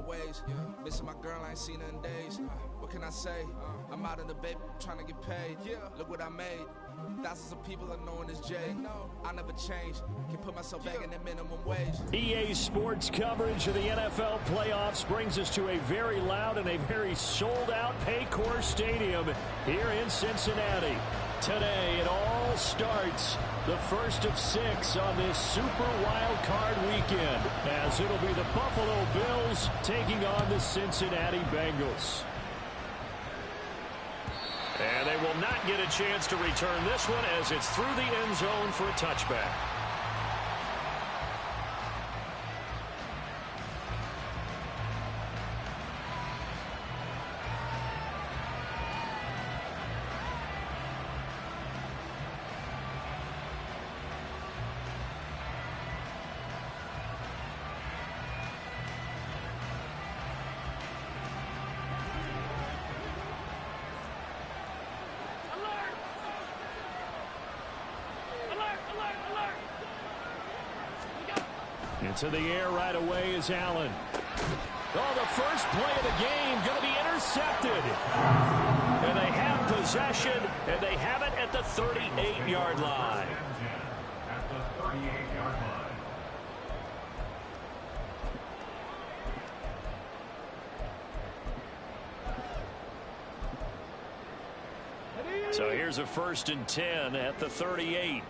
ways. Missing my girl, I ain't seen her in days. What can I say? I'm out in the baby, trying to get paid. Look what I made. Thousands of people are knowing this Jay. I'll never change. Can put myself back in the minimum wage. EA Sports coverage of the NFL playoffs brings us to a very loud and a very sold-out Paycor Stadium here in Cincinnati. Today it all starts, the first of 6 on this Super Wildcard weekend, as it'll be the Buffalo Bills taking on the Cincinnati Bengals. And they will not get a chance to return this one as it's through the end zone for a touchback. Into the air right away is Allen. Oh, the first play of the game going to be intercepted. And they have possession, and they have it at the 38-yard line. At the 38-yard line. So here's a 1st and 10 at the 38.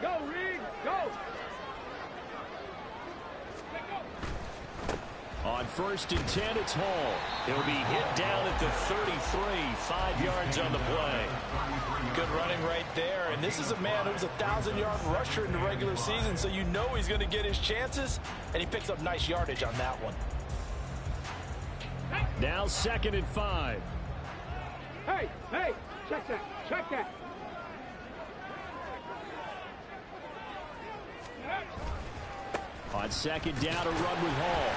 Go, Reed, go! On 1st and 10, it's Hall. He'll be hit down at the 33, 5 yards on the play. Good running right there, and this is a man who's a 1,000-yard rusher in the regular season, so you know he's going to get his chances, and he picks up nice yardage on that one. Now 2nd and 5. Hey, check that. On 2nd down, a run with Hall.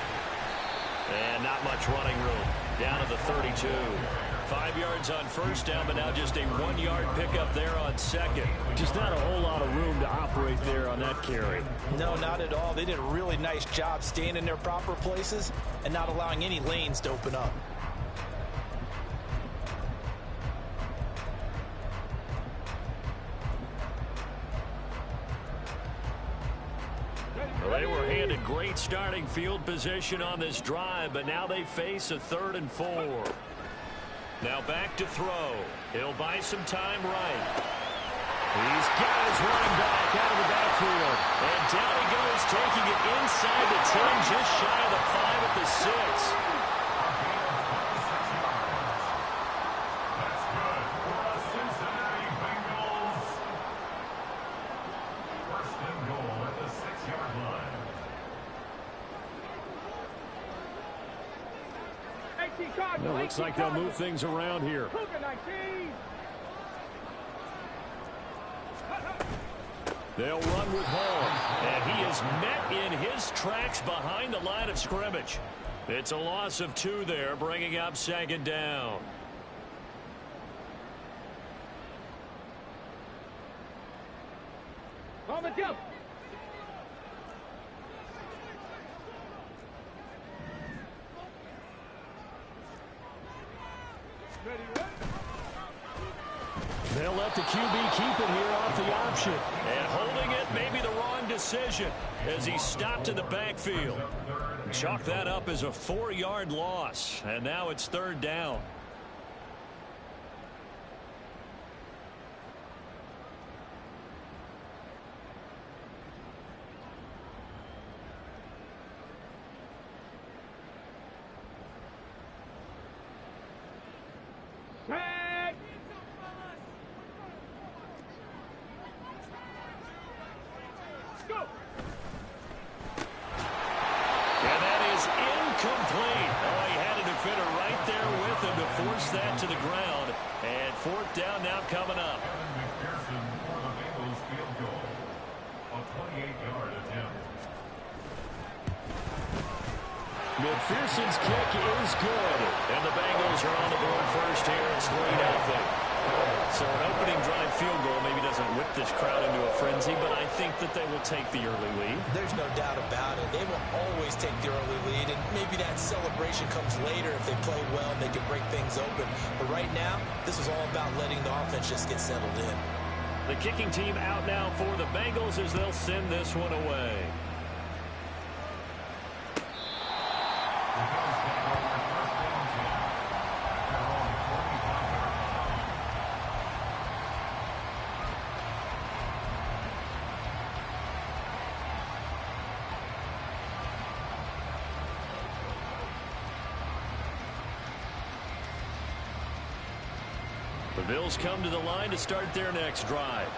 And not much running room. Down to the 32. 5 yards on 1st down, but now just a 1-yard pickup there on 2nd. Just not a whole lot of room to operate there on that carry. No, not at all. They did a really nice job staying in their proper places and not allowing any lanes to open up. Well, they were handed great starting field position on this drive, but now they face a 3rd and 4. Now back to throw. He'll buy some time right. He's got his running back out of the backfield. And down he goes, taking it inside the 10, just shy of the 5 at the 6. That's good for the Cincinnati Bengals. 1st and goal at the 6-yard line. Well, looks like they'll move things around here. They'll run with Hall, and he is met in his tracks behind the line of scrimmage. It's a loss of 2 there, bringing up 2nd down. On the jump. They'll let the QB keep it here off the option. And holding it may be the wrong decision as he stopped in the backfield. Chalk that up as a 4-yard loss. And now it's 3rd down. Force that to the ground, and 4th down now coming up. McPherson for the Bengals field goal. A 28-yard attempt. McPherson's kick is good, and the Bengals are on the board first here. It's 3-0. So an opening drive field goal maybe doesn't whip this crowd into a frenzy, but I think that they will take the early lead. There's no doubt about it. They will always take the early lead, and maybe that celebration comes later if they play well and they can break things open. But right now, this is all about letting the offense just get settled in. The kicking team out now for the Bengals as they'll send this one away. The Bills come to the line to start their next drive.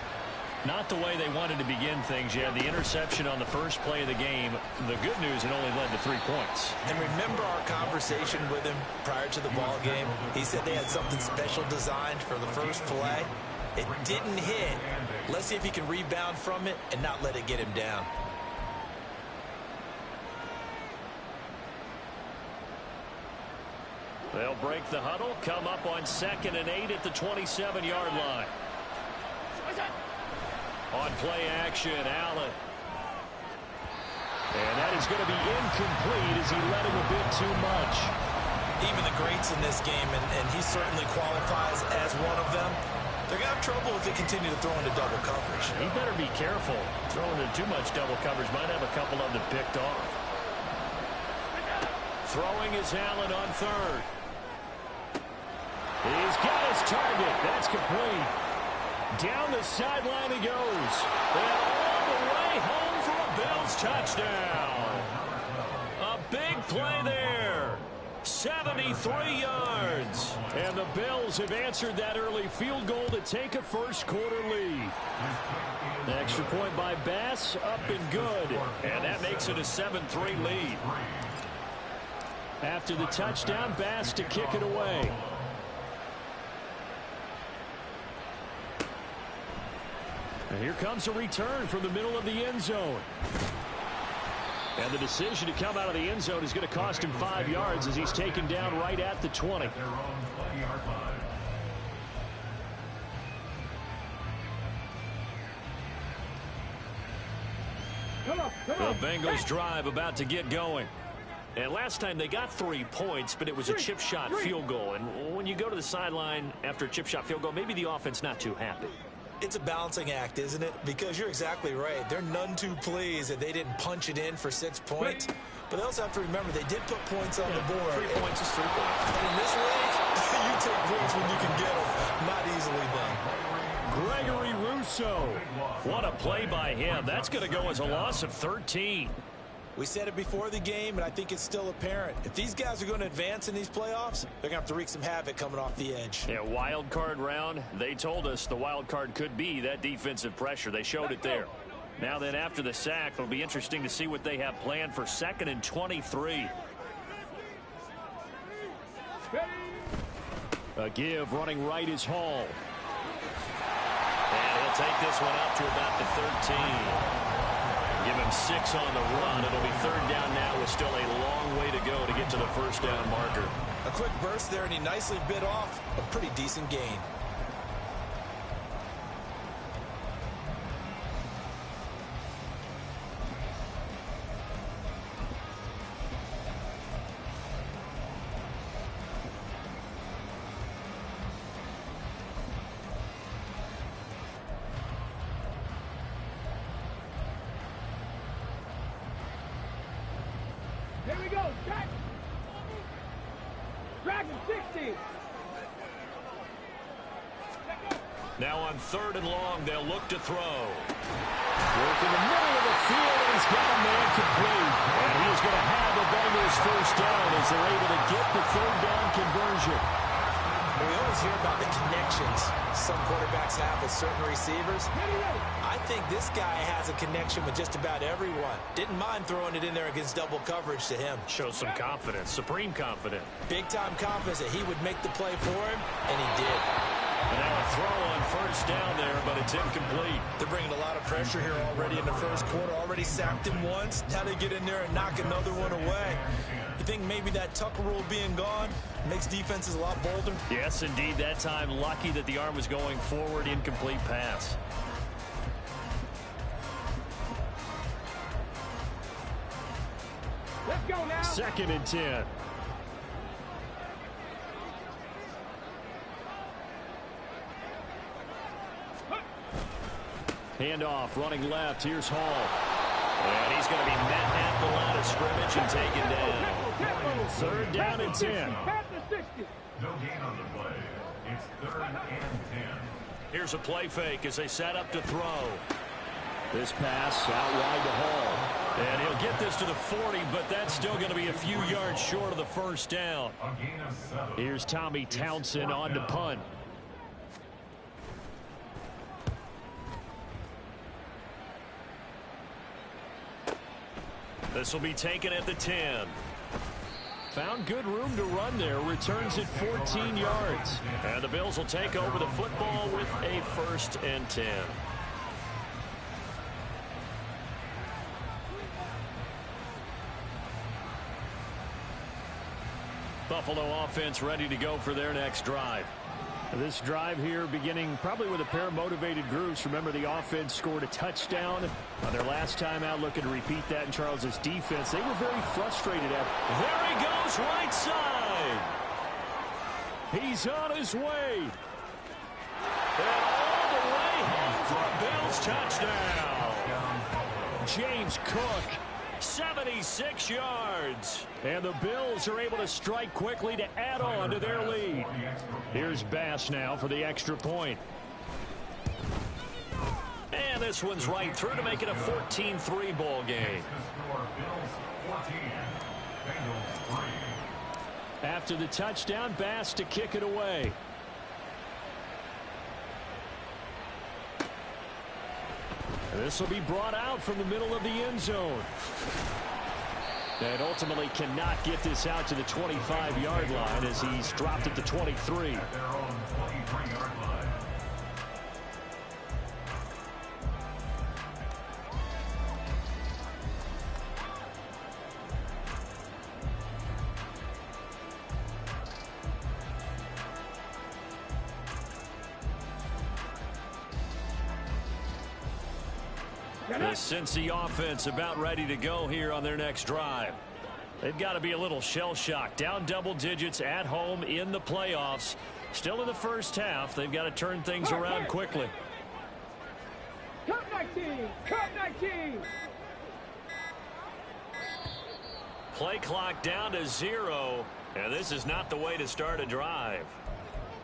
Not the way they wanted to begin things. You had the interception on the first play of the game. The good news, it only led to 3 points. And remember our conversation with him prior to the ball game? He said they had something special designed for the first play. It didn't hit. Let's see if he can rebound from it and not let it get him down. They'll break the huddle, come up on 2nd and 8 at the 27-yard line. On play action, Allen. And that is going to be incomplete as he led him a bit too much. Even the greats in this game, and he certainly qualifies as one of them, they're going to have trouble if they continue to throw into double coverage. He better be careful. Throwing into too much double coverage might have a couple of them picked off. Throwing is Allen on 3rd. He's got his target. That's complete. Down the sideline he goes. And all the way home for a Bills touchdown. A big play there. 73 yards. And the Bills have answered that early field goal to take a first-quarter lead. The extra point by Bass, up and good. And that makes it a 7-3 lead. After the touchdown, Bass to kick it away. And here comes a return from the middle of the end zone. And the decision to come out of the end zone is going to cost him 5 yards as he's taken down right at the 20. The Bengals drive about to get going. And last time they got 3 points, but it was a chip shot field goal. And when you go to the sideline after a chip shot field goal, maybe the offense not too happy. It's a balancing act, isn't it? Because you're exactly right. They're none too pleased that they didn't punch it in for 6 points. But they also have to remember they did put points on the board. 3 points is 3 points. And in this league, you take points when you can get them. Not easily done. Gregory Rousseau. What a play by him. That's going to go as a loss of 13. We said it before the game, and I think it's still apparent. If these guys are going to advance in these playoffs, they're going to have to wreak some havoc coming off the edge. Yeah, wild card round. They told us the wild card could be that defensive pressure. They showed it there. Now then, after the sack, it'll be interesting to see what they have planned for 2nd and 23. A give running right is Hall. And he'll take this one up to about the 13. Give him 6 on the run. It'll be 3rd down now with still a long way to go to get to the first down marker. A quick burst there, and he nicely bit off a pretty decent gain. Here we go, Jack. Dragon 60. Now on 3rd and long, they'll look to throw. Work in the middle of the field, and he's got a man complete. And he's going to have the Bengals first down as they're able to get the 3rd down conversion. We always hear about the connections some quarterbacks have with certain receivers. I think this guy has a connection with just about everyone. Didn't mind throwing it in there against double coverage to him. Shows some confidence, supreme confidence. Big-time confidence that he would make the play for him, and he did. And now a throw on first down there, but it's incomplete. They're bringing a lot of pressure here already in the first quarter. Already sacked him once. Now they get in there and knock another one away. You think maybe that Tucker rule being gone makes defenses a lot bolder? Yes, indeed. That time, lucky that the arm was going forward. Incomplete pass. Let's go now. 2nd and 10. Handoff, running left. Here's Hall. And he's going to be met at the line of scrimmage and taken down. 3rd down and 10. No gain on the play. It's 3rd and 10. Here's a play fake as they set up to throw. This pass out wide to Hall. And he'll get this to the 40, but that's still going to be a few yards short of the 1st down. A gain of 7. Here's Tommy Townsend on to punt. This will be taken at the 10. Found good room to run there. Returns at 14 yards. And the Bills will take over the football with a 1st and 10. Buffalo offense ready to go for their next drive. This drive here beginning probably with a pair of motivated groups. Remember, the offense scored a touchdown on their last time out, looking to repeat that in Charles's defense. They were very frustrated at. There he goes, right side. He's on his way. And all the way home for a Bills touchdown. James Cook, 76 yards. And the Bills are able to strike quickly to add on to their lead. Here's Bass now for the extra point. And this one's right through to make it a 14-3 ball game. After the touchdown, Bass to kick it away. This will be brought out from the middle of the end zone. And ultimately cannot get this out to the 25-yard line as he's dropped at the 23. The Cincy offense about ready to go here on their next drive. They've got to be a little shell-shocked. Down double digits at home in the playoffs. Still in the 1st half. They've got to turn things around quickly. Cut 19! Cut 19! Play clock down to 0. And this is not the way to start a drive.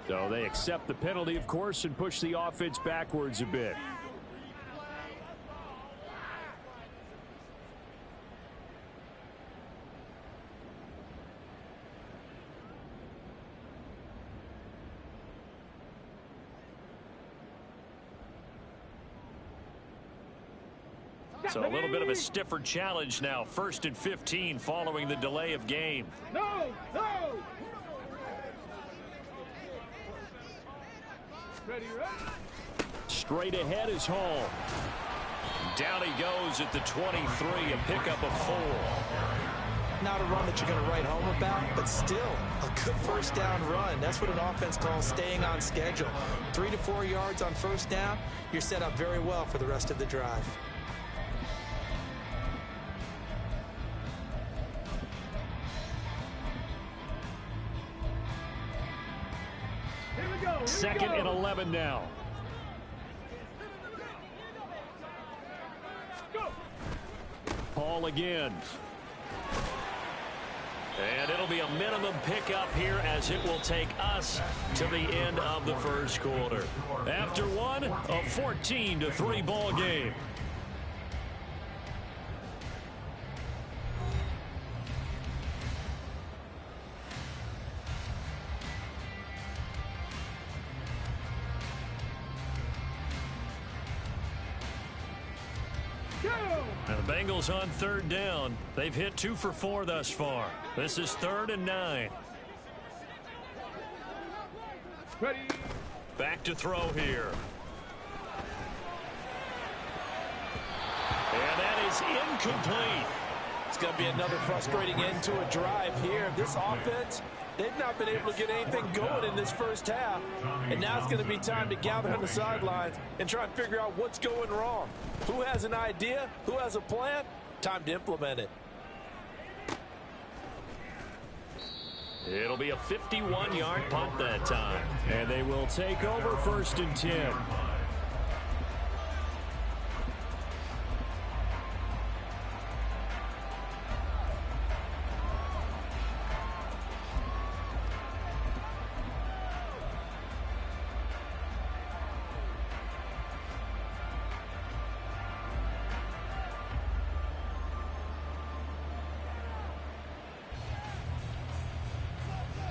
So they accept the penalty, of course, and push the offense backwards a bit. So a little bit of a stiffer challenge now. 1st and 15 following the delay of game. No! No! Ready, ready? Straight ahead is Hall. Down he goes at the 23, a pickup of 4. Not a run that you're going to write home about, but still a good 1st down run. That's what an offense calls staying on schedule. 3 to 4 yards on 1st down, you're set up very well for the rest of the drive. Here we go! 2nd and 11 now. Go! Hall again. And it'll be a minimum pickup here as it will take us to the end of the 1st quarter. After one, a 14-3 ball game. And the Bengals on 3rd down. They've hit 2 for 4 thus far. This is 3rd and 9. Ready? Back to throw here. And that is incomplete. It's going to be another frustrating end to a drive here. This offense, they've not been able to get anything going in this first half. And now it's going to be time to gather on the sidelines and try and figure out what's going wrong. Who has an idea? Who has a plan? Time to implement it. It'll be a 51-yard punt that time. And they will take over 1st and 10.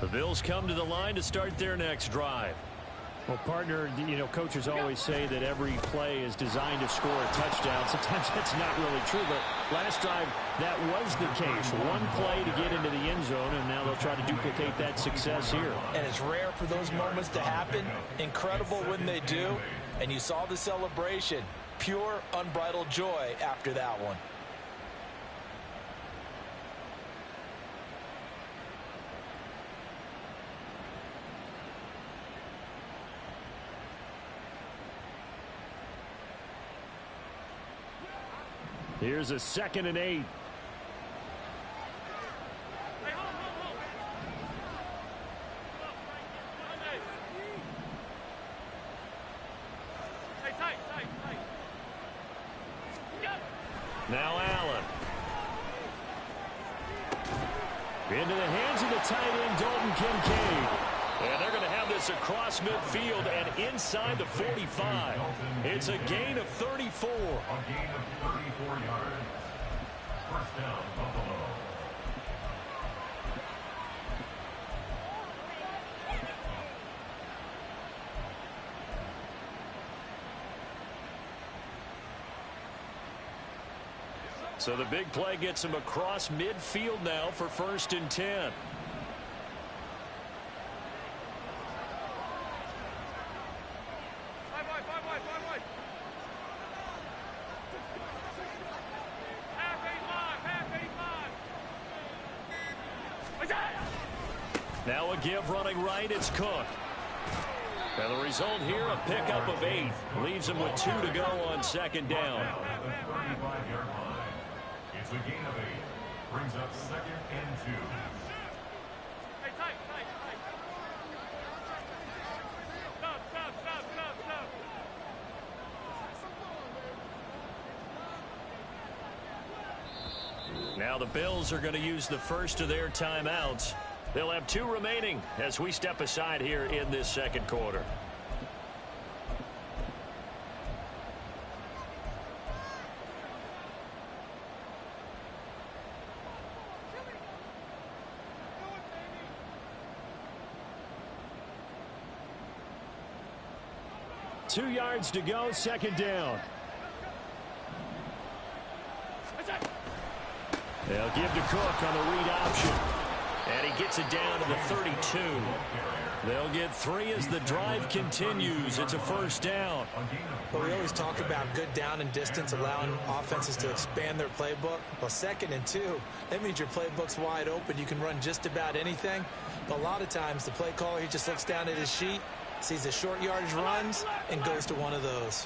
The Bills come to the line to start their next drive. Well, partner, coaches always say that every play is designed to score a touchdown. Sometimes that's not really true, but last drive, that was the case. One play to get into the end zone, and now they'll try to duplicate that success here. And it's rare for those moments to happen. Incredible when they do. And you saw the celebration. Pure, unbridled joy after that one. Here's a 2nd and 8. Now Allen. Into the hands of the tight end, Dalton Kincaid. And they're going to have this across midfield and inside the 45. It's a gain of 34. A gain of 34 yards. First down, Buffalo. So the big play gets him across midfield now for 1st and 10. Now a give running right, it's Cook. And the result here, a pickup of 8. Leaves him with 2 to go on 2nd down. At the 35-yard line. It's a gain of 8. Brings up 2nd and 2. Now the Bills are going to use the first of their timeouts. They'll have 2 remaining as we step aside here in this 2nd quarter. Two yards to go, 2nd down. They'll give to Cook on the read option. And he gets it down to the 32. They'll get 3 as the drive continues. It's a 1st down. Well, we always talk about good down and distance, allowing offenses to expand their playbook. Well, 2nd and 2, that means your playbook's wide open. You can run just about anything. But a lot of times, the play caller, he just looks down at his sheet, sees the short yardage runs, and goes to one of those.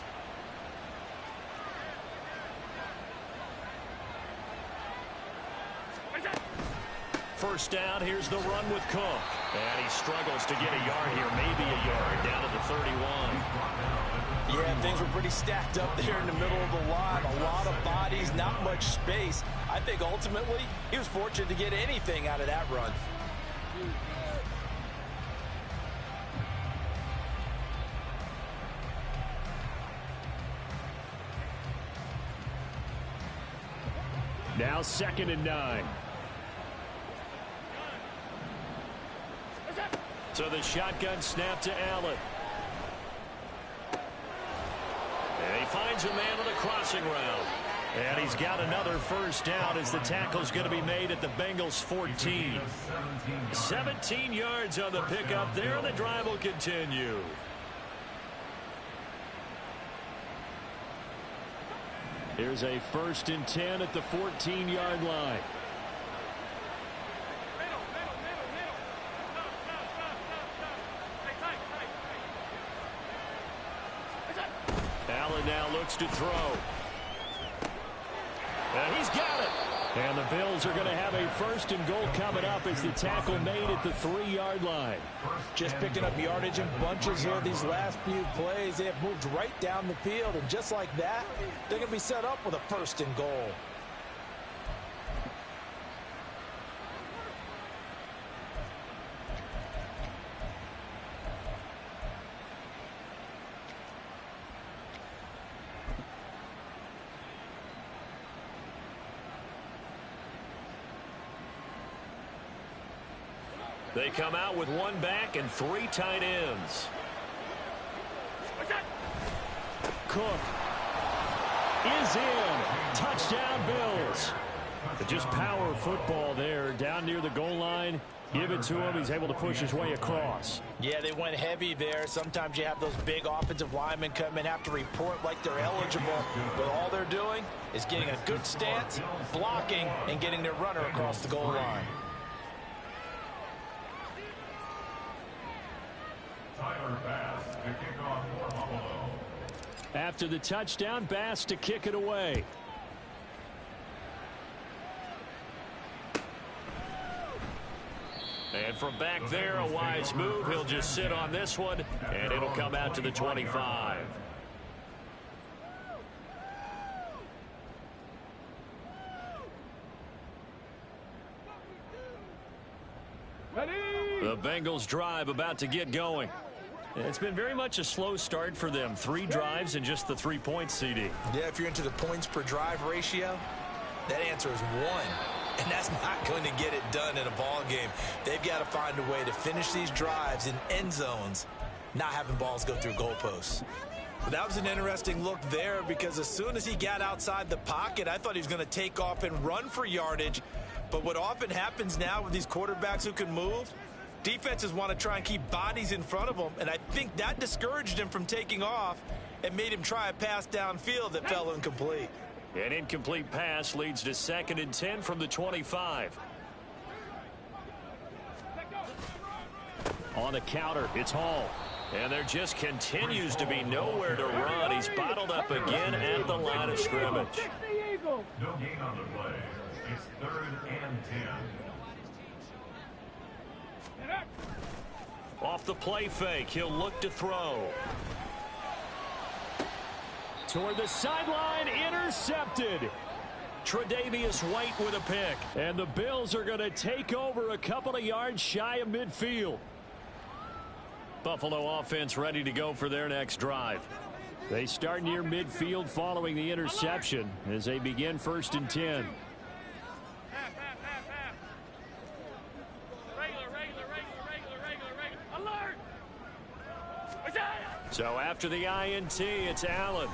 First down, here's the run with Cook. And he struggles to get a yard here, maybe a yard, down to the 31. Yeah, things were pretty stacked up there in the middle of the line. A lot of bodies, not much space. I think ultimately he was fortunate to get anything out of that run. Now 2nd and 9. So the shotgun snap to Allen. And he finds a man on the crossing route. And he's got another first down as the tackle's going to be made at the Bengals 14. 17 yards on the pickup there, and the drive will continue. Here's a 1st and 10 at the 14-yard line. Allen now looks to throw. And he's got it. And the Bills are going to have a 1st and goal coming up as the tackle made at the 3-yard line. Just picking up yardage in bunches here these last few plays. They have moved right down the field, and just like that, they're going to be set up with a 1st and goal. They come out with 1 back and 3 tight ends. Cook is in. Touchdown, Bills. Just power football there down near the goal line. Give it to him. He's able to push his way across. Yeah, they went heavy there. Sometimes you have those big offensive linemen come in, have to report like they're eligible. But all they're doing is getting a good stance, blocking, and getting their runner across the goal line. After the touchdown, Bass to kick it away. And from back there, a wise move. He'll just sit on this one, and it'll come out to the 25. Ready? The Bengals drive about to get going. It's been very much a slow start for them. 3 drives and just the 3 points, CD. Yeah, if you're into the points per drive ratio, that answer is 1. And that's not going to get it done in a ball game. They've got to find a way to finish these drives in end zones, not having balls go through goalposts. But that was an interesting look there, because as soon as he got outside the pocket, I thought he was going to take off and run for yardage. But what often happens now with these quarterbacks who can move, defenses want to try and keep bodies in front of them, and I think that discouraged him from taking off and made him try a pass downfield that fell incomplete. An incomplete pass leads to 2nd and 10 from the 25. On the counter, it's Hall. And there just continues to be nowhere to run. He's bottled up again at the line of scrimmage. No gain on the play. It's 3rd and 10. Off the play fake, he'll look to throw. Toward the sideline, intercepted. Tre'Davious White with a pick. And the Bills are going to take over a couple of yards shy of midfield. Buffalo offense ready to go for their next drive. They start near midfield following the interception as they begin 1st and 10. So after the INT, it's Allen.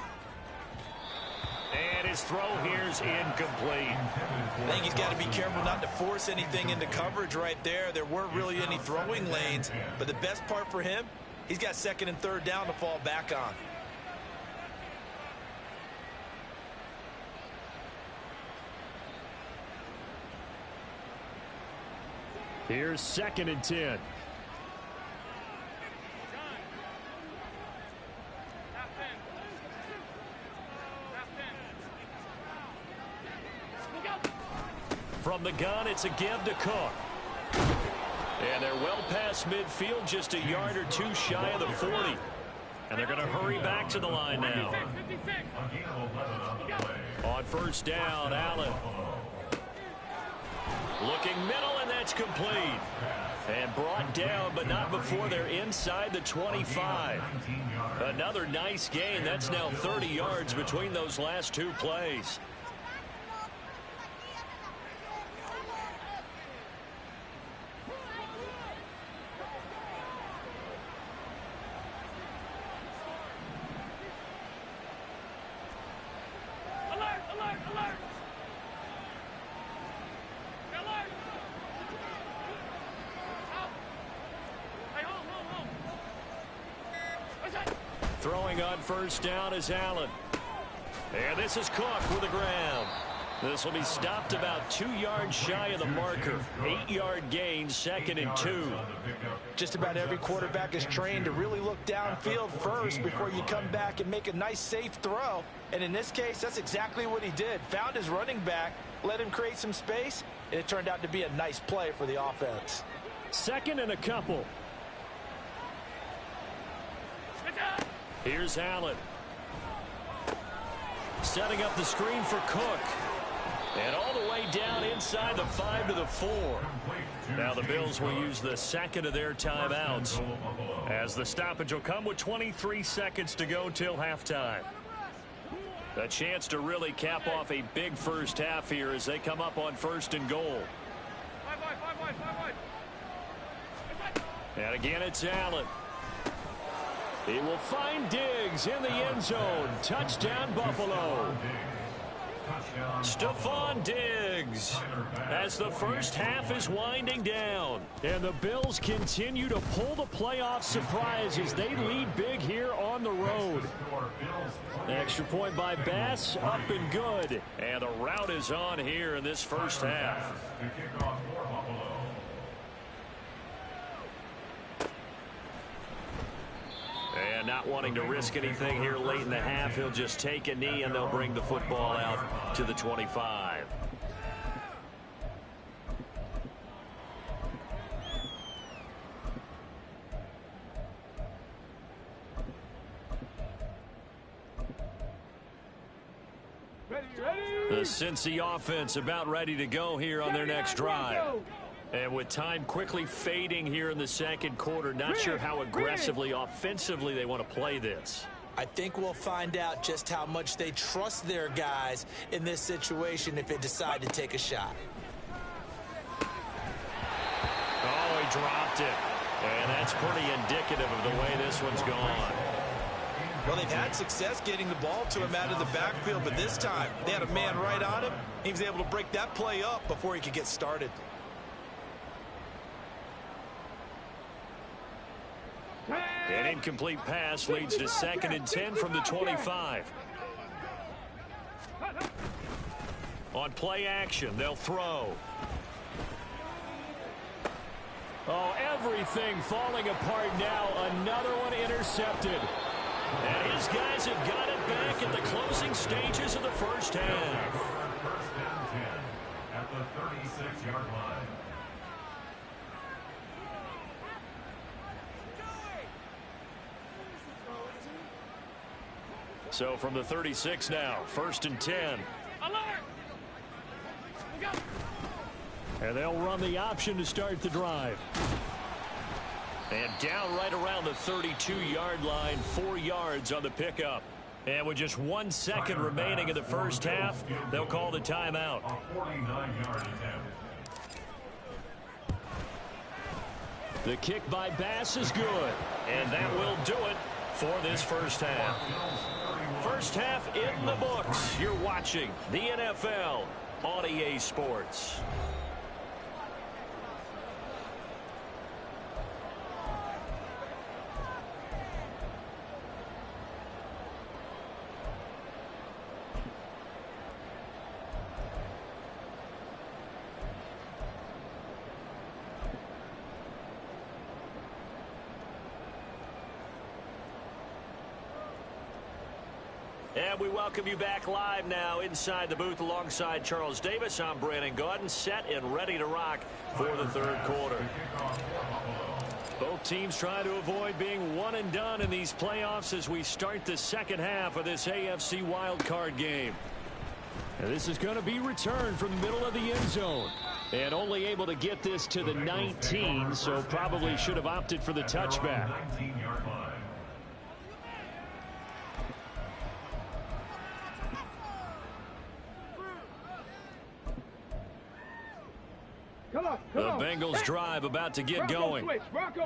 And his throw here's incomplete. I think he's got to be careful not to force anything into coverage right there. There weren't really any throwing lanes, but the best part for him, he's got 2nd and 3rd down to fall back on. Here's 2nd and 10. From the gun, it's a give to Cook. And they're well past midfield, just a yard or 2 shy of the 40. And they're going to hurry back to the line now. On 1st down, Allen. Looking middle, and that's complete. And brought down, but not before they're inside the 25. Another nice gain. That's now 30 yards between those last 2 plays. Throwing on 1st down is Allen. And this is Cook with the ground. This will be stopped about 2 yards shy of the marker. 8-yard gain, 2nd and 2. Just about every quarterback is trained to really look downfield first before you come back and make a nice, safe throw. And in this case, that's exactly what he did. Found his running back, let him create some space, and it turned out to be a nice play for the offense. 2nd and a couple. Here's Allen. Setting up the screen for Cook. And all the way down inside the 5 to the 4. Now the Bills will use the 2nd of their timeouts, as the stoppage will come with 23 seconds to go till halftime. A chance to really cap off a big first half here as they come up on 1st and goal. And again, it's Allen. He will find Diggs in the end zone. Touchdown, Buffalo. Stephon Diggs as the first half is winding down. And the Bills continue to pull the playoff surprise as they lead big here on the road. Extra point by Bass, up and good. And the route is on here in this first half. And not wanting to risk anything here late in the half, he'll just take a knee and they'll bring the football out to the 25. The Cincy offense about ready to go here on their next drive. And with time quickly fading here in the 2nd quarter, not sure how aggressively, offensively they want to play this. I think we'll find out just how much they trust their guys in this situation if they decide to take a shot. Oh, he dropped it. And that's pretty indicative of the way this one's gone. Well, they've had success getting the ball to him out of the backfield, but this time they had a man right on him. He was able to break that play up before he could get started. An incomplete pass leads to 2nd and 10 from the 25. On play action, they'll throw. Oh, everything falling apart now. Another one intercepted. And his guys have got it back at the closing stages of the first half. First and 10 at the 36-yard line. So from the 36 now, 1st and 10. And they'll run the option to start the drive. And down right around the 32-yard line, 4 yards on the pickup. And with just 1 second remaining in the first half, they'll call the timeout. A 49-yard attempt. The kick by Bass is good. And that will do it for this first half. First half in the books. You're watching the NFL on EA Sports. And we welcome you back live now inside the booth alongside Charles Davis. I'm Brandon Gaudin, set and ready to rock for the 3rd quarter. Both teams trying to avoid being one and done in these playoffs as we start the 2nd half of this AFC Wildcard game. And this is going to be returned from the middle of the end zone. And only able to get this to the 19, so probably should have opted for the touchback. 19-yard line. The Bengals drive about to get going.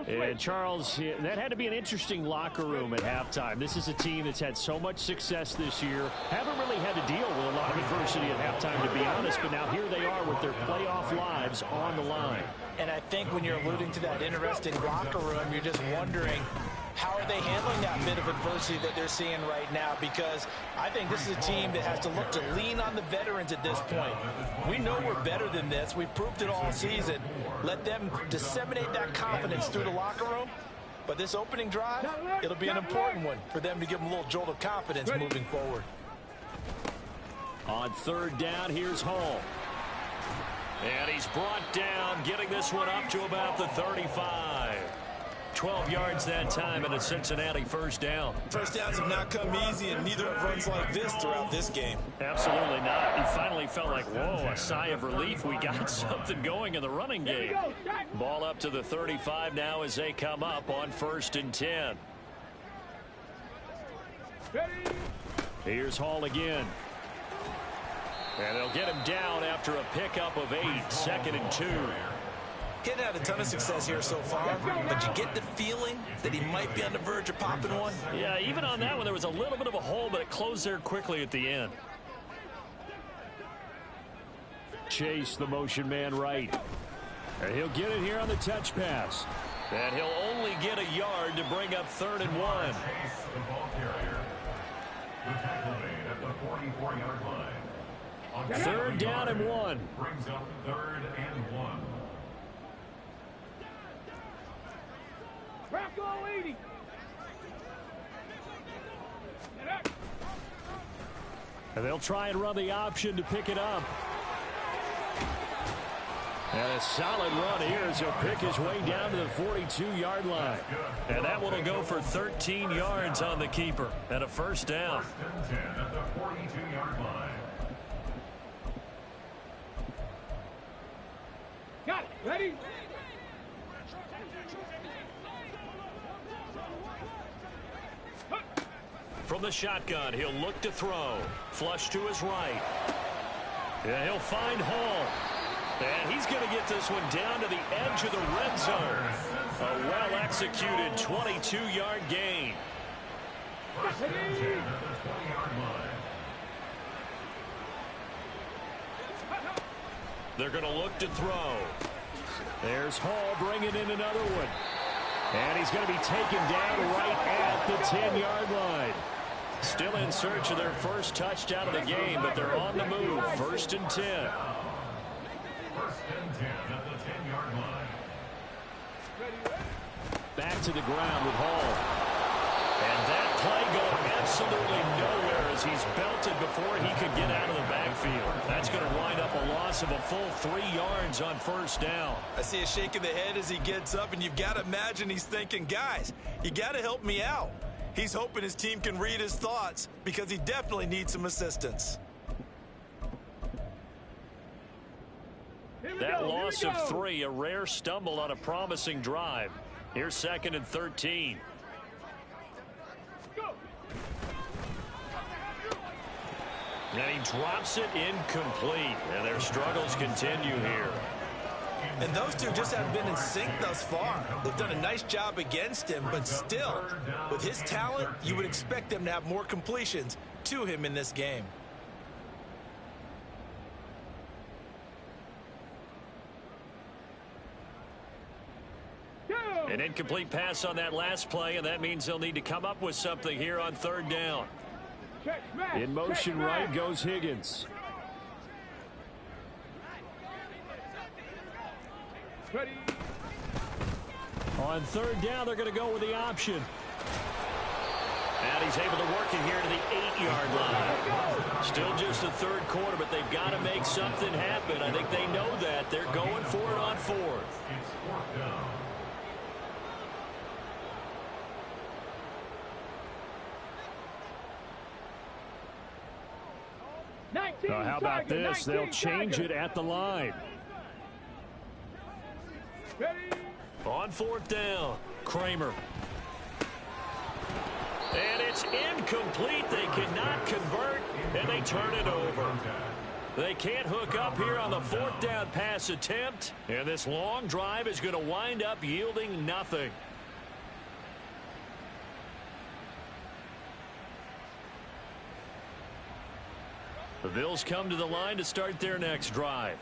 And Charles, that had to be an interesting locker room at halftime. This is a team that's had so much success this year. Haven't really had to deal with a lot of adversity at halftime, to be honest. But now here they are with their playoff lives on the line. And I think when you're alluding to that interesting locker room, you're just wondering how are they handling that bit of adversity that they're seeing right now? Because I think this is a team that has to look to lean on the veterans at this point. We know we're better than this. We've proved it all season. Let them disseminate that confidence through the locker room. But this opening drive, it'll be an important one for them to give them a little jolt of confidence moving forward. On third down, here's Hall. And he's brought down, getting this one up to about the 35. 12 yards that time and a Cincinnati first down. First downs have not come easy, and neither have runs like this throughout this game. Absolutely not. He finally felt like, whoa, a sigh of relief. We got something going in the running game. Ball up to the 35 now as they come up on 1st and 10. Here's Hall again. And they'll get him down after a pickup of 8, 2nd and 2. He hadn't had a ton of success here so far, but you get the feeling that he might be on the verge of popping one. Yeah, even on that one, there was a little bit of a hole, but it closed there quickly at the end. Chase, the motion man right. And he'll get it here on the touch pass. And he'll only get a yard to bring up 3rd and 1. Chase, the ball carrier. The tackle made at the 44-yard line. On 3rd down and 1. Brings up 3rd and 1. Rocco 80. And they'll try and run the option to pick it up. And a solid run here as he'll pick his way down to the 42-yard line. And that one will go for 13 yards on the keeper and a first down. 1st and 10 at the 42-yard line. Got it. Ready? From the shotgun, he'll look to throw. Flush to his right. Yeah, he'll find Hall. And he's going to get this one down to the edge of the red zone. A well-executed 22-yard gain. 1st and 10 at the 20-yard line. They're going to look to throw. There's Hall bringing in another one. And he's going to be taken down right at the 10-yard line. Still in search of their first touchdown of the game, but they're on the move. 1st and 10. 1st and 10 at the 10-yard line. Back to the ground with Hall. And that play going absolutely nowhere as he's belted before he could get out of the backfield. That's going to wind up a loss of a full 3 yards on 1st down. I see a shake of the head as he gets up, and you've got to imagine he's thinking, guys, you got to help me out. He's hoping his team can read his thoughts because he definitely needs some assistance. That loss of 3, a rare stumble on a promising drive. Here's 2nd and 13. And he drops it incomplete. And their struggles continue here. And those two just haven't been in sync thus far. They've done a nice job against him, but still, with his talent, you would expect them to have more completions to him in this game. An incomplete pass on that last play, and that means they'll need to come up with something here on 3rd down. In motion right goes Higgins. Ready? On 3rd down, they're going to go with the option. And he's able to work it here to the 8-yard line. Still just the 3rd quarter, but they've got to make something happen. I think they know that. They're going for it on 4th. It's 4th down. How about this? They'll change it at the line. On 4th down, Kramer. And it's incomplete. They cannot convert, and they turn it over. They can't hook up here on the 4th down pass attempt, and this long drive is going to wind up yielding nothing. The Bills come to the line to start their next drive.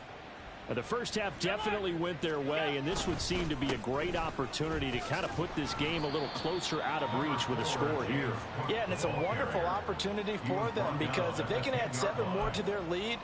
The first half definitely went their way, and this would seem to be a great opportunity to kind of put this game a little closer out of reach with a score here. Yeah, and it's a wonderful opportunity for them because if they can add 7 more to their lead.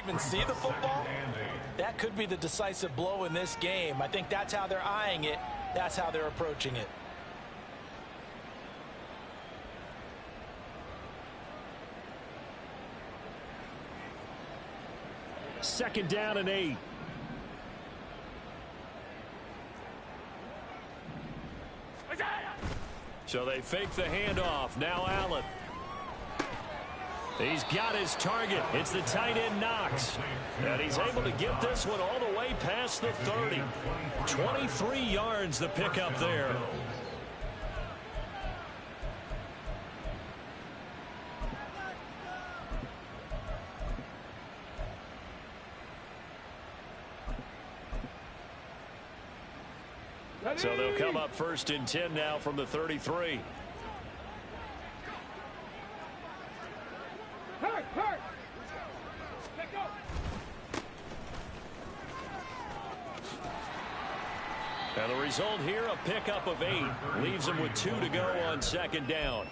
Even see the football, that could be the decisive blow in this game. I think that's how they're eyeing it. That's how they're approaching it. Second down and 8. So they fake the handoff. Now Allen. He's got his target. It's the tight end Knox. And he's able to get this one all the way past the 30. 23 yards the pickup there. So they'll come up 1st and 10 now from the 33. And the result here, a pickup of 8. Leaves them with 2 to go on 2nd down.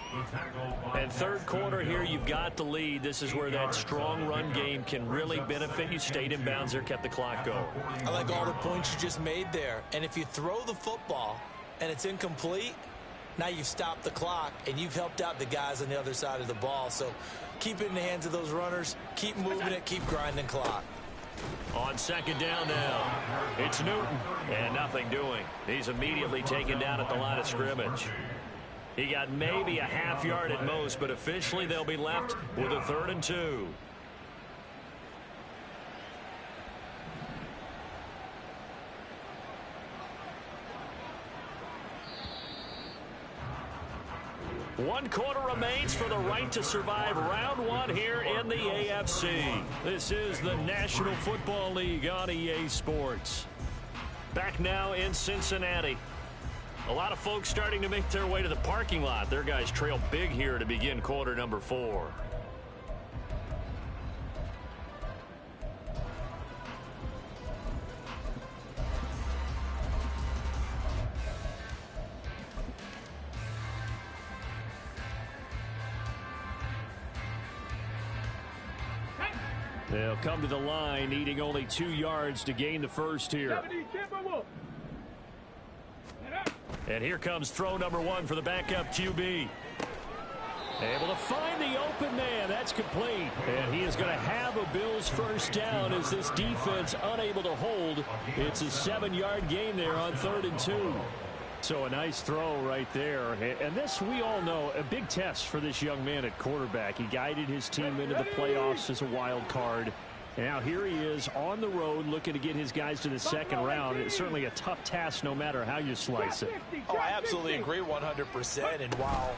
And 3rd quarter here, you've got the lead. This is where that strong run game can really benefit you. Stayed in bounds there, kept the clock going. I like all the points you just made there. And if you throw the football and it's incomplete, now you've stopped the clock and you've helped out the guys on the other side of the ball. So keep it in the hands of those runners. Keep moving it. Keep grinding clock. On 2nd down now, it's Newton, and nothing doing. He's immediately taken down at the line of scrimmage. He got maybe a half yard at most, but officially they'll be left with a 3rd and 2. One quarter remains for the right to survive round 1 here in the AFC. This is the National Football League on EA Sports. Back now in Cincinnati. A lot of folks starting to make their way to the parking lot. Their guys trail big here to begin quarter number 4. They'll come to the line, needing only 2 yards to gain the first here. And here comes throw number 1 for the backup QB. Able to find the open man. That's complete. And he is going to have a Bills first down as this defense unable to hold. It's a 7-yard gain there on 3rd and 2. So a nice throw right there. And this, we all know, a big test for this young man at quarterback. He guided his team into the playoffs as a wild card. And now here he is on the road looking to get his guys to the 2nd round. It's certainly a tough task no matter how you slice it. Oh, I absolutely agree 100%. And while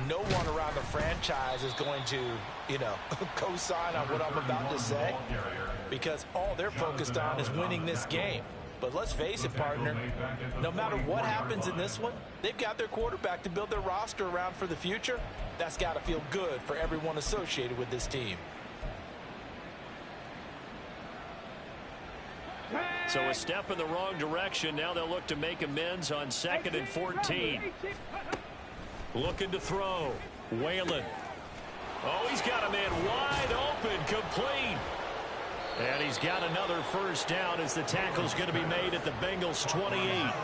no one around the franchise is going to, co-sign on what I'm about to say, because all they're focused on is winning this game. But let's face it, partner, no matter what happens in this one, they've got their quarterback to build their roster around for the future. That's got to feel good for everyone associated with this team. So a step in the wrong direction. Now they'll look to make amends on 2nd and 14. Looking to throw. Whalen. Oh, he's got a man wide open, complete. And he's got another first down as the tackle's going to be made at the Bengals 28.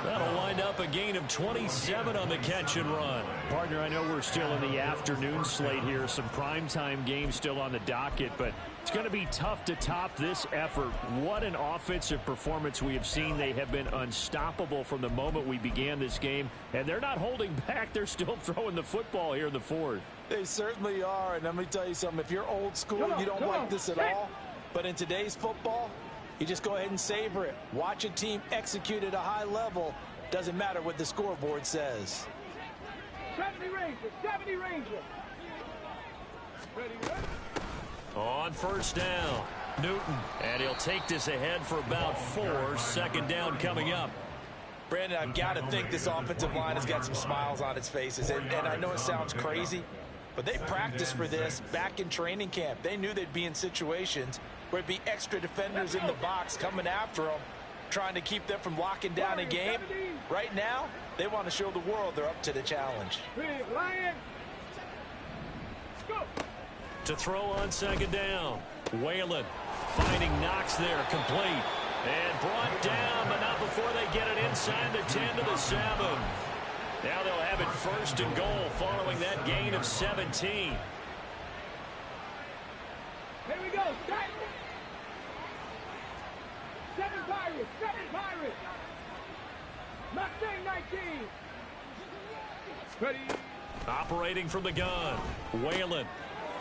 That'll wind up a gain of 27 on the catch and run. Partner, I know we're still in the afternoon slate here. Some primetime games still on the docket, but it's going to be tough to top this effort. What an offensive performance we have seen. They have been unstoppable from the moment we began this game, and they're not holding back. They're still throwing the football here in the fourth. They certainly are, and let me tell you something. If you're old school, you don't like this at all. But in today's football, you just go ahead and savor it. Watch a team execute at a high level. Doesn't matter what the scoreboard says. 70 Rangers, 70 Rangers. Ready, ready. On first down, Newton. And he'll take this ahead for about 4. Second down coming up. Brandon, I've got to think this offensive line has got some smiles on its faces. And I know it sounds crazy, but they practiced for this back in training camp. They knew they'd be in situations where it'd be extra defenders in the box coming after them, trying to keep them from locking down a game. Right now, they want to show the world they're up to the challenge. Lion. Go. To throw on second down, Whalen finding Knox there, complete. And brought down, but not before they get it inside the 10 to the 7. Now they'll have it first and goal following that gain of 17. Here we go. Start. 7 Pirates. 7 Pirates. Mustang 19. Ready. Operating from the gun, Whalen.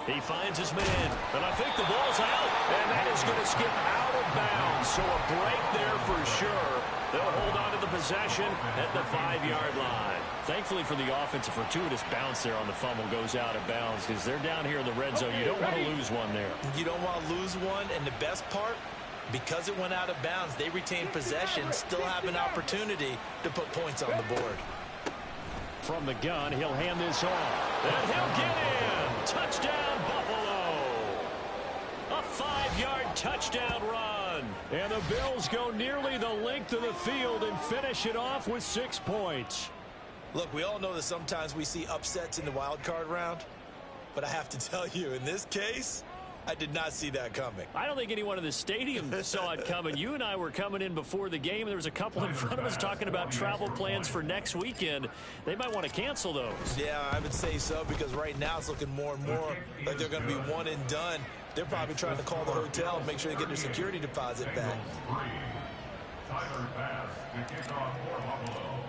He finds his man, and I think the ball's out, and that is going to skip out of bounds. So a break there for sure. They'll hold on to the possession at the 5-yard line. Thankfully for the offense, a fortuitous bounce there on the fumble goes out of bounds because they're down here in the red zone. You don't want to lose one there. You don't want to lose one, and the best part, because it went out of bounds, they retain possession, still have an opportunity to put points on the board. From the gun, he'll hand this off, and he'll get in. Touchdown, Buffalo. A 5-yard touchdown run. And the Bills go nearly the length of the field and finish it off with 6 points. Look, we all know that sometimes we see upsets in the wild card round, but I have to tell you, in this case, I did not see that coming. I don't think anyone in the stadium saw it coming. You and I were coming in before the game. There was a couple in front of us talking about travel plans for next weekend. They might want to cancel those. Yeah, I would say so, because right now it's looking more and more like they're going to be one and done. They're probably trying to call the hotel and make sure they get their security deposit back.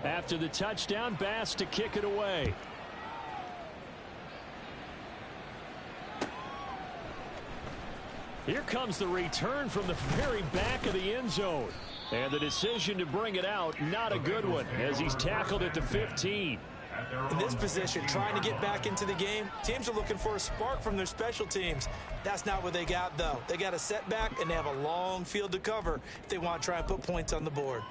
After the touchdown, Bass to kick it away. Here comes the return from the very back of the end zone. And the decision to bring it out, not a good one, as he's tackled at the 15. In this position, trying to get back into the game, teams are looking for a spark from their special teams. That's not what they got, though. They got a setback, and they have a long field to cover if they want to try and put points on the board.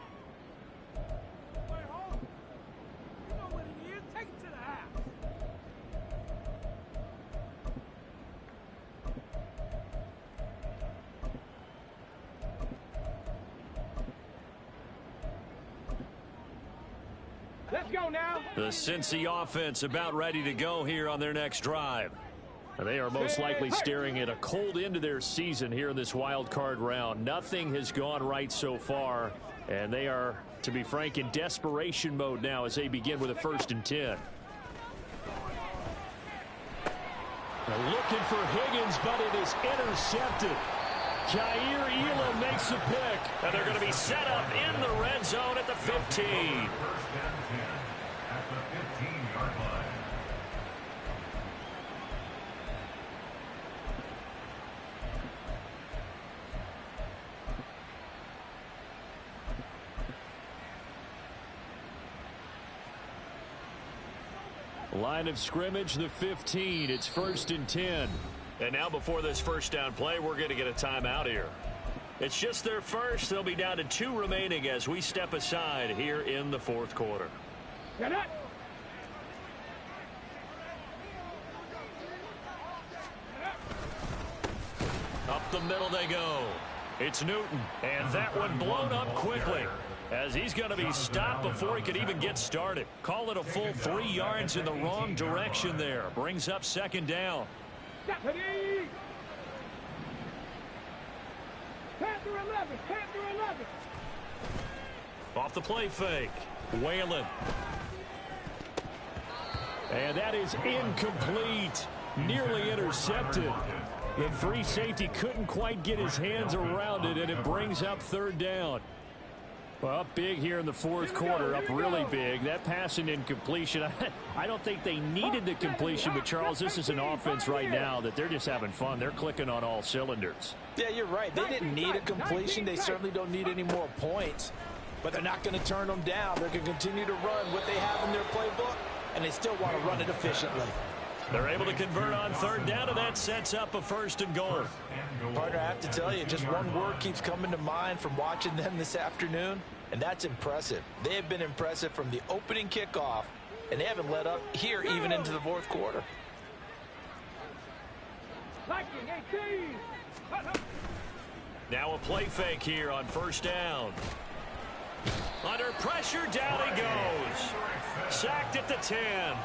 Let's go now. The Cincy offense about ready to go here on their next drive. They are most likely staring at a cold end to their season here in this wild card round. Nothing has gone right so far, and they are, to be frank, in desperation mode now as they begin with a 1st and 10. They're looking for Higgins, but it is intercepted. Jair Elam makes a pick, and they're going to be set up in the red zone at the 15. Line of scrimmage, the 15. It's 1st and 10. And now before this first down play, we're going to get a timeout here. It's just their first. They'll be down to 2 remaining as we step aside here in the 4th quarter. Get it. Up the middle they go. It's Newton. And that one blown up quickly, as he's going to be stopped before he could even get started. Call it a full 3 yards in the wrong direction there. Brings up 2nd down. Deputy. 11. 10 through 11. Off the play fake. Whalen. And that is incomplete. Nearly intercepted. The free safety couldn't quite get his hands around it, and it brings up third down. Well, up big here in the fourth quarter, up really big. That pass and incompletion, I don't think they needed the completion, but Charles, this is an offense right now that they're just having fun. They're clicking on all cylinders. Yeah, you're right. They didn't need a completion. They certainly don't need any more points, but they're not going to turn them down. They're going to continue to run what they have in their playbook, and they still want to run it efficiently. They're able to convert on third down, and that sets up a first and goal. Partner, I have to tell you, just one word keeps coming to mind from watching them this afternoon, and that's impressive. They have been impressive from the opening kickoff, and they haven't let up here even into the fourth quarter. Now a play fake here on first down. Under pressure, down he goes. Sacked at the 10.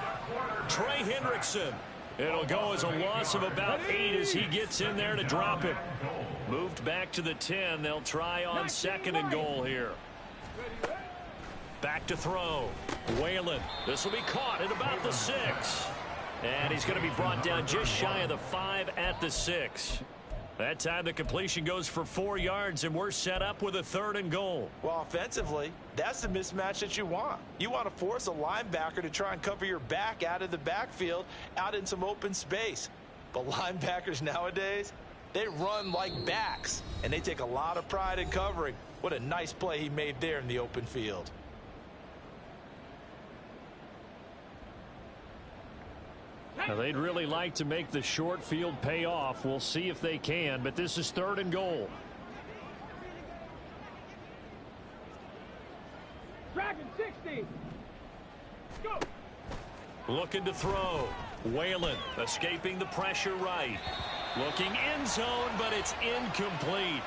Trey Hendrickson. It'll go as a loss of about 8 as he gets in there to drop it. Moved back to the 10. They'll try on second and goal here. Back to throw. Whalen. This will be caught at about the 6. And he's going to be brought down just shy of the 5 at the 6. That time the completion goes for 4 yards, and we're set up with a third and goal. Well, offensively, that's the mismatch that you want. You want to force a linebacker to try and cover your back out of the backfield, out in some open space. But linebackers nowadays, they run like backs, and they take a lot of pride in covering. What a nice play he made there in the open field. Now, they'd really like to make the short field pay off. We'll see if they can, but this is third and goal. Dragon 60. Go. Looking to throw. Whalen escaping the pressure right. Looking end zone, but it's incomplete.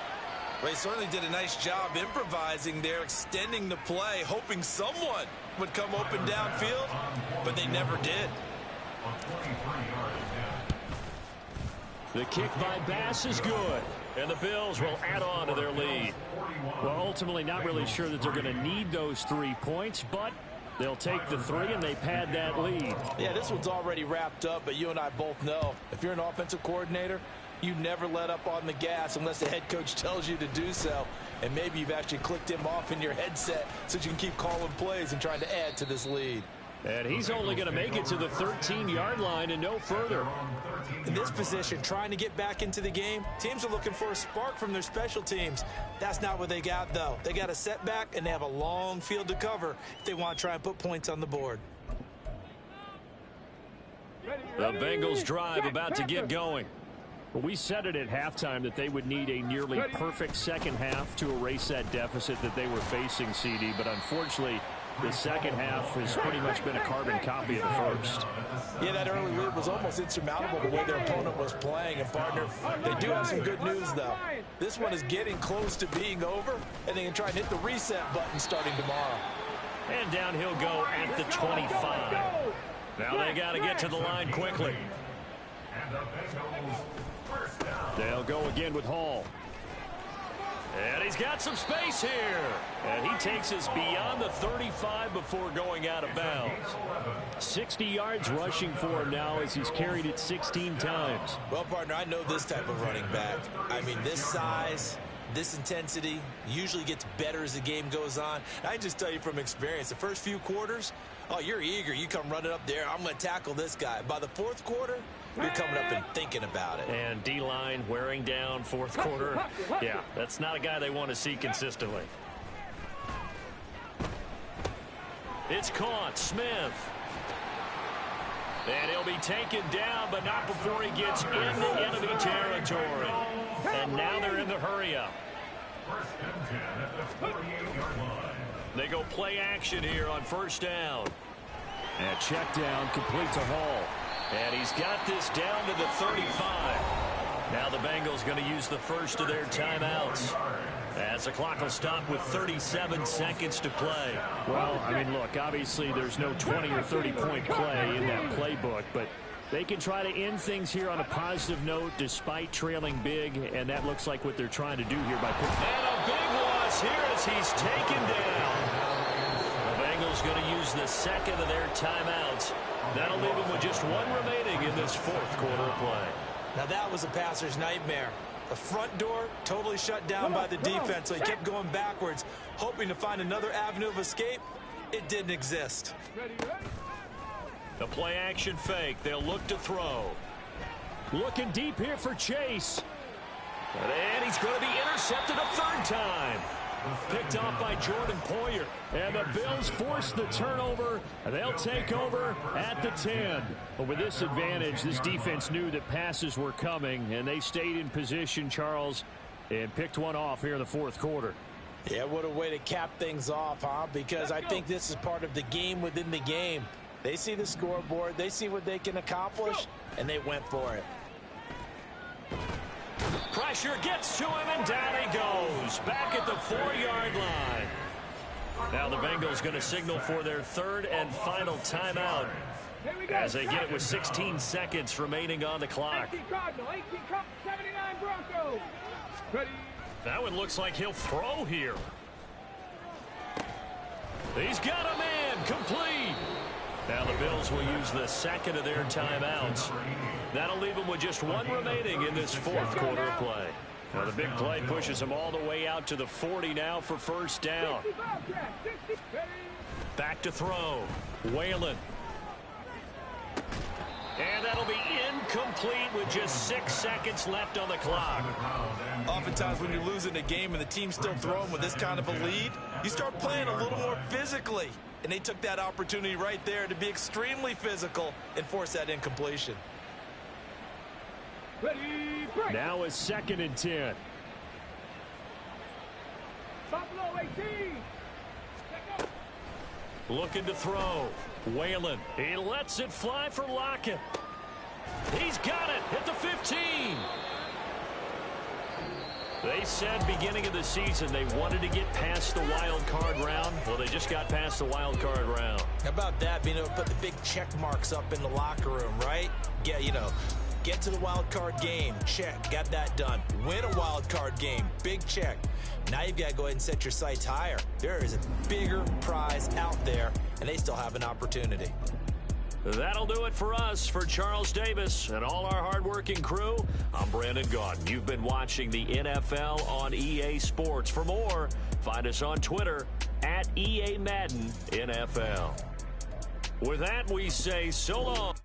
Well, he certainly did a nice job improvising there, extending the play, hoping someone would come open downfield, but they never did. The kick by Bass is good, and the Bills will add on to their lead. Well, ultimately not really sure that they're going to need those 3 points, but they'll take the 3 and they pad that lead. Yeah, this one's already wrapped up, but you and I both know if you're an offensive coordinator, you never let up on the gas unless the head coach tells you to do so. And maybe you've actually clicked him off in your headset so you can keep calling plays and trying to add to this lead. And he's only going to make it to the 13-yard line and no further. In this position, trying to get back into the game, teams are looking for a spark from their special teams. That's not what they got, though. They got a setback, and they have a long field to cover if they want to try and put points on the board. The Bengals drive about to get going. Well, we said it at halftime that they would need a nearly perfect second half to erase that deficit that they were facing, CD, but unfortunately, the second half has pretty much been a carbon copy of the first. Yeah, that early lead was almost insurmountable the way their opponent was playing. And, partner, they do have some good news, though. This one is getting close to being over, and they can try and hit the reset button starting tomorrow. And down he'll go at the 25. Now they got to get to the line quickly. They'll go again with Hall. And he's got some space here. And he takes us beyond the 35 before going out of bounds. 60 yards rushing for him now as he's carried it 16 times. Well, partner, I know this type of running back. I mean, this size, this intensity usually gets better as the game goes on. I can just tell you from experience, the first few quarters, oh, you're eager. You come running up there. I'm going to tackle this guy. By the fourth quarter, you're coming up and thinking about it. And D-line wearing down fourth quarter. Yeah, that's not a guy they want to see consistently. It's caught. Smith. And he'll be taken down, but not before he gets into enemy territory. And now they're in the hurry-up. They go play action here on first down. And check down complete to Hall. And he's got this down to the 35. Now the Bengals going to use the first of their timeouts, as the clock will stop with 37 seconds to play. Well, I mean, look, obviously there's no 20 or 30-point play in that playbook, but They can try to end things here on a positive note despite trailing big, and that looks like what they're trying to do here by picking. And a big loss here as he's taken down. The Bengals going to use the second of their timeouts. That'll leave them with just one remaining in this fourth quarter of play. Now that was a passer's nightmare. The front door totally shut down by the defense, so he kept going backwards, hoping to find another avenue of escape. It didn't exist. The play action fake. They'll look to throw. Looking deep here for Chase. And he's going to be intercepted a third time. Picked off by Jordan Poyer. And the Bills force the turnover. They'll take over at the 10. But with this advantage, this defense knew that passes were coming, and they stayed in position, Charles, and picked one off here in the fourth quarter. Yeah, what a way to cap things off, huh? Because I think this is part of the game within the game. They see the scoreboard, they see what they can accomplish, and they went for it. Pressure gets to him, and down he goes. Back at the 4-yard line. Now the Bengals going to signal for their third and final timeout as they get it with 16 seconds remaining on the clock. 18 Cardinal, 18 Cup, 79 Broncos. Ready. That one looks like he'll throw here. He's got a man complete. Now the Bills will use the second of their timeouts. That'll leave them with just one remaining in this fourth quarter of play. Now the big play pushes them all the way out to the 40 now for first down. Back to throw. Whalen. And that'll be incomplete with just 6 seconds left on the clock. Oftentimes when you're losing a game and the team's still throwing with this kind of a lead, you start playing a little more physically. And they took that opportunity right there to be extremely physical and force that incompletion. Ready, break. Now it's 2nd and 10. Buffalo 18. Looking to throw. Whalen. He lets it fly for Lockett. He's got it at the 15. They said beginning of the season they wanted to get past the wild card round. Well, they just got past the wild card round. How about that? Being able to put the big check marks up in the locker room, right? Get to the wild card game. Check. Got that done. Win a wild card game. Big check. Now you've got to go ahead and set your sights higher. There is a bigger prize out there, and they still have an opportunity. That'll do it for us. For Charles Davis and all our hardworking crew, I'm Brandon Gaudin. You've been watching the NFL on EA Sports. For more, find us on Twitter @EA Madden NFL. With that, we say so long.